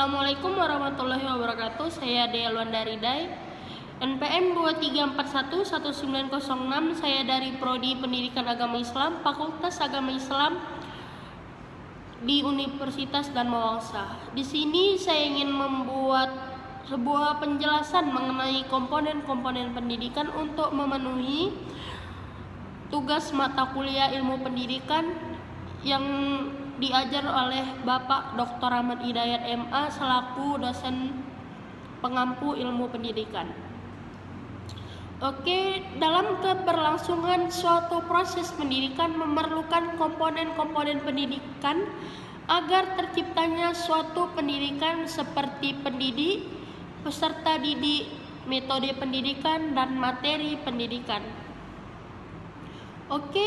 Assalamualaikum warahmatullahi wabarakatuh. Saya Dea Luanda Ridai, NPM 23411906. Saya dari Prodi Pendidikan Agama Islam, Fakultas Agama Islam di Universitas Dharma Wangsa. Di sini saya ingin membuat sebuah penjelasan mengenai komponen-komponen pendidikan untuk memenuhi tugas mata kuliah ilmu pendidikan yang diajar oleh Bapak Dr. Ahmad Hidayat MA selaku dosen pengampu ilmu pendidikan. Oke, dalam keberlangsungan suatu proses pendidikan memerlukan komponen-komponen pendidikan agar terciptanya suatu pendidikan seperti pendidik, peserta didik, metode pendidikan, dan materi pendidikan. Oke,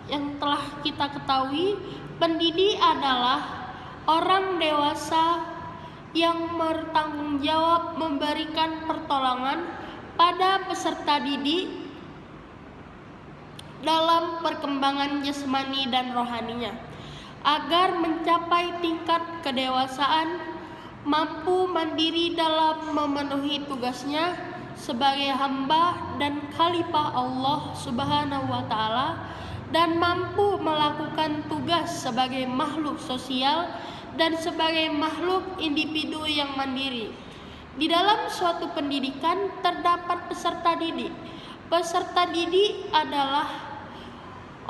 yang telah kita ketahui, pendidik adalah orang dewasa yang bertanggung jawab memberikan pertolongan pada peserta didik dalam perkembangan jasmani dan rohaninya agar mencapai tingkat kedewasaan, mampu mandiri dalam memenuhi tugasnya sebagai hamba dan khalifah Allah Subhanahu wa Ta'ala, dan mampu melakukan tugas sebagai makhluk sosial dan sebagai makhluk individu yang mandiri. Di dalam suatu pendidikan terdapat peserta didik. Peserta didik adalah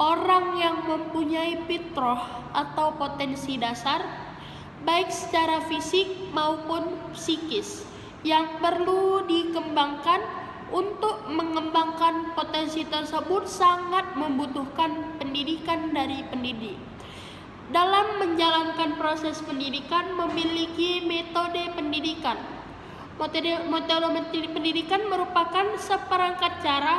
orang yang mempunyai fitrah atau potensi dasar, baik secara fisik maupun psikis, yang perlu dikembangkan. Untuk mengembangkan potensi tersebut sangat membutuhkan pendidikan dari pendidik. Dalam menjalankan proses pendidikan memiliki metode pendidikan. Metode pendidikan merupakan seperangkat cara,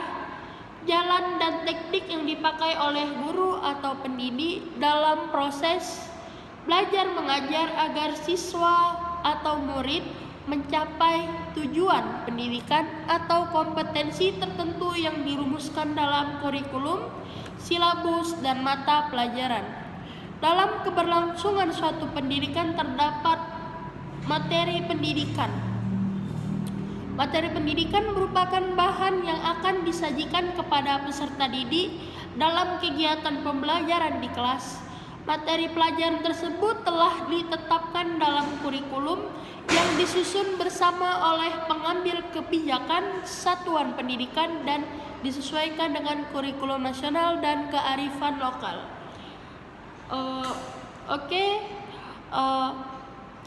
jalan, dan teknik yang dipakai oleh guru atau pendidik dalam proses belajar mengajar agar siswa atau murid mencapai tujuan pendidikan atau kompetensi tertentu yang dirumuskan dalam kurikulum, silabus, dan mata pelajaran. Dalam keberlangsungan suatu pendidikan terdapat materi pendidikan. Materi pendidikan merupakan bahan yang akan disajikan kepada peserta didik dalam kegiatan pembelajaran di kelas. Materi pelajaran tersebut telah ditetapkan dalam kurikulum yang disusun bersama oleh pengambil kebijakan satuan pendidikan dan disesuaikan dengan kurikulum nasional dan kearifan lokal.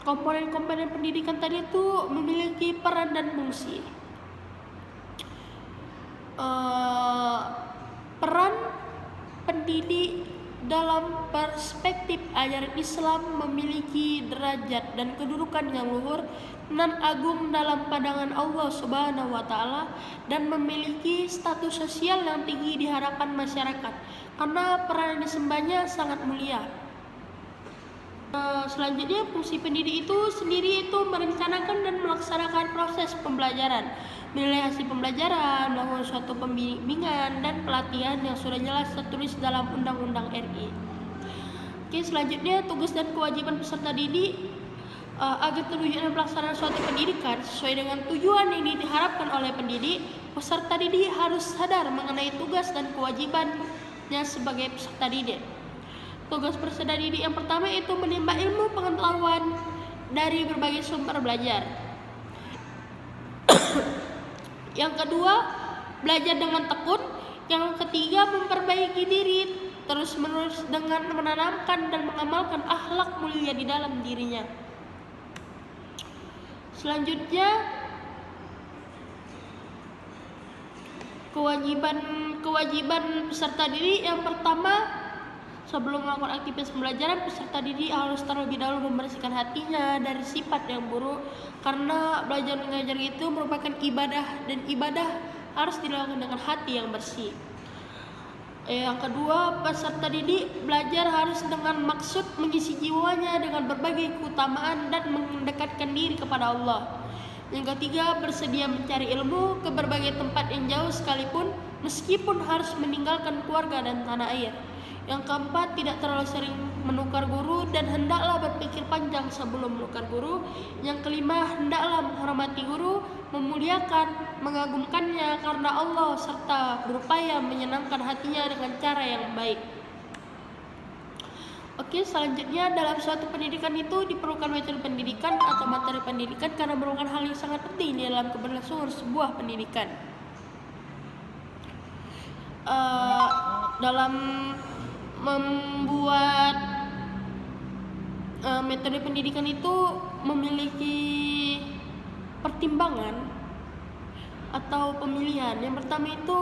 Komponen-komponen pendidikan tadi itu memiliki peran dan fungsi. Peran pendidik dalam perspektif ajaran Islam memiliki derajat dan kedudukan yang luhur nan agung dalam pandangan Allah Subhanahu wa Ta'ala, dan memiliki status sosial yang tinggi di hadapan masyarakat karena peran yang disembahnya sangat mulia. Selanjutnya, fungsi pendidik itu sendiri itu merencanakan dan melaksanakan proses pembelajaran, menilai hasil pembelajaran, melakukan suatu pembimbingan dan pelatihan yang sudah jelas tertulis dalam Undang-Undang RI. Oke, selanjutnya tugas dan kewajiban peserta didik agar terwujudnya pelaksanaan suatu pendidikan sesuai dengan tujuan yang diharapkan oleh pendidik. Peserta didik harus sadar mengenai tugas dan kewajibannya sebagai peserta didik. Tugas peserta didik yang pertama itu menimba ilmu pengetahuan dari berbagai sumber belajar. Yang kedua, belajar dengan tekun. Yang ketiga, memperbaiki diri terus-menerus dengan menanamkan dan mengamalkan akhlak mulia di dalam dirinya. Selanjutnya, kewajiban peserta didik yang pertama, sebelum melakukan aktivitas pembelajaran, peserta didik harus terlebih dahulu membersihkan hatinya dari sifat yang buruk, karena belajar mengajar itu merupakan ibadah, dan ibadah harus dilakukan dengan hati yang bersih. Yang kedua, peserta didik belajar harus dengan maksud mengisi jiwanya dengan berbagai keutamaan dan mendekatkan diri kepada Allah. Yang ketiga, bersedia mencari ilmu ke berbagai tempat yang jauh sekalipun, meskipun harus meninggalkan keluarga dan tanah air. Yang keempat, tidak terlalu sering menukar guru dan hendaklah berpikir panjang memandang sebelum melukat guru. Yang kelima, hendaklah menghormati guru, memuliakan, mengagumkannya karena Allah, serta berupaya menyenangkan hatinya dengan cara yang baik. Oke, selanjutnya dalam suatu pendidikan itu diperlukan metode pendidikan atau materi pendidikan karena merupakan hal yang sangat penting di dalam keberlangsungan sebuah pendidikan. Dalam membuat metode pendidikan itu memiliki pertimbangan atau pemilihan. Yang pertama itu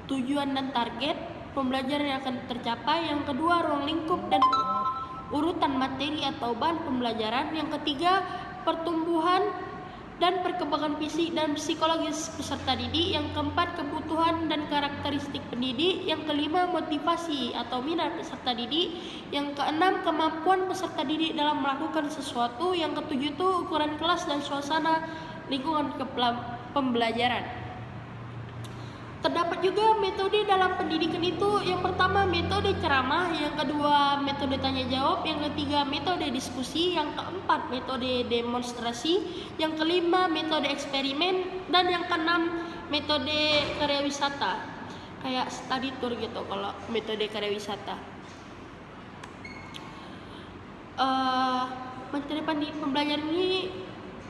tujuan dan target pembelajaran yang akan tercapai. Yang kedua, ruang lingkup dan urutan materi atau bahan pembelajaran. Yang ketiga, pertumbuhan dan perkembangan fisik dan psikologis peserta didik. Yang keempat, kebutuhan dan karakteristik pendidik. Yang kelima, motivasi atau minat peserta didik. Yang keenam, kemampuan peserta didik dalam melakukan sesuatu. Yang ketujuh itu ukuran kelas dan suasana lingkungan pembelajaran. Terdapat juga metode dalam pendidikan itu. Yang pertama, metode ceramah. Yang kedua, metode tanya jawab. Yang ketiga, metode diskusi. Yang keempat, metode demonstrasi. Yang kelima, metode eksperimen. Dan yang keenam, metode karya wisata, kayak study tour gitu kalau metode karya wisata. Materi pembelajaran ini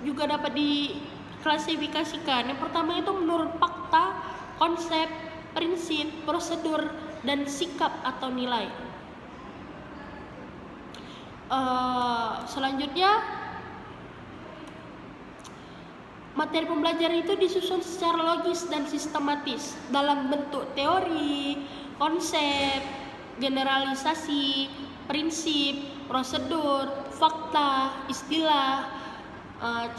juga dapat diklasifikasikan. Yang pertama itu menurut fakta, konsep, prinsip, prosedur, dan sikap atau nilai. Selanjutnya, materi pembelajaran itu disusun secara logis dan sistematis dalam bentuk teori, konsep, generalisasi, prinsip, prosedur, fakta, istilah,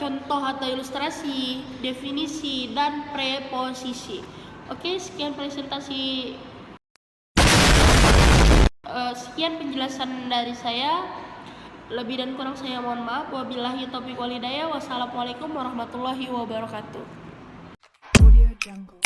contoh atau ilustrasi, definisi, dan preposisi. Oke, sekian presentasi. Sekian penjelasan dari saya. Lebih dan kurang saya mohon maaf. Wabillahi taufiq wal hidayah. Wassalamualaikum warahmatullahi wabarakatuh. Audio Jungle.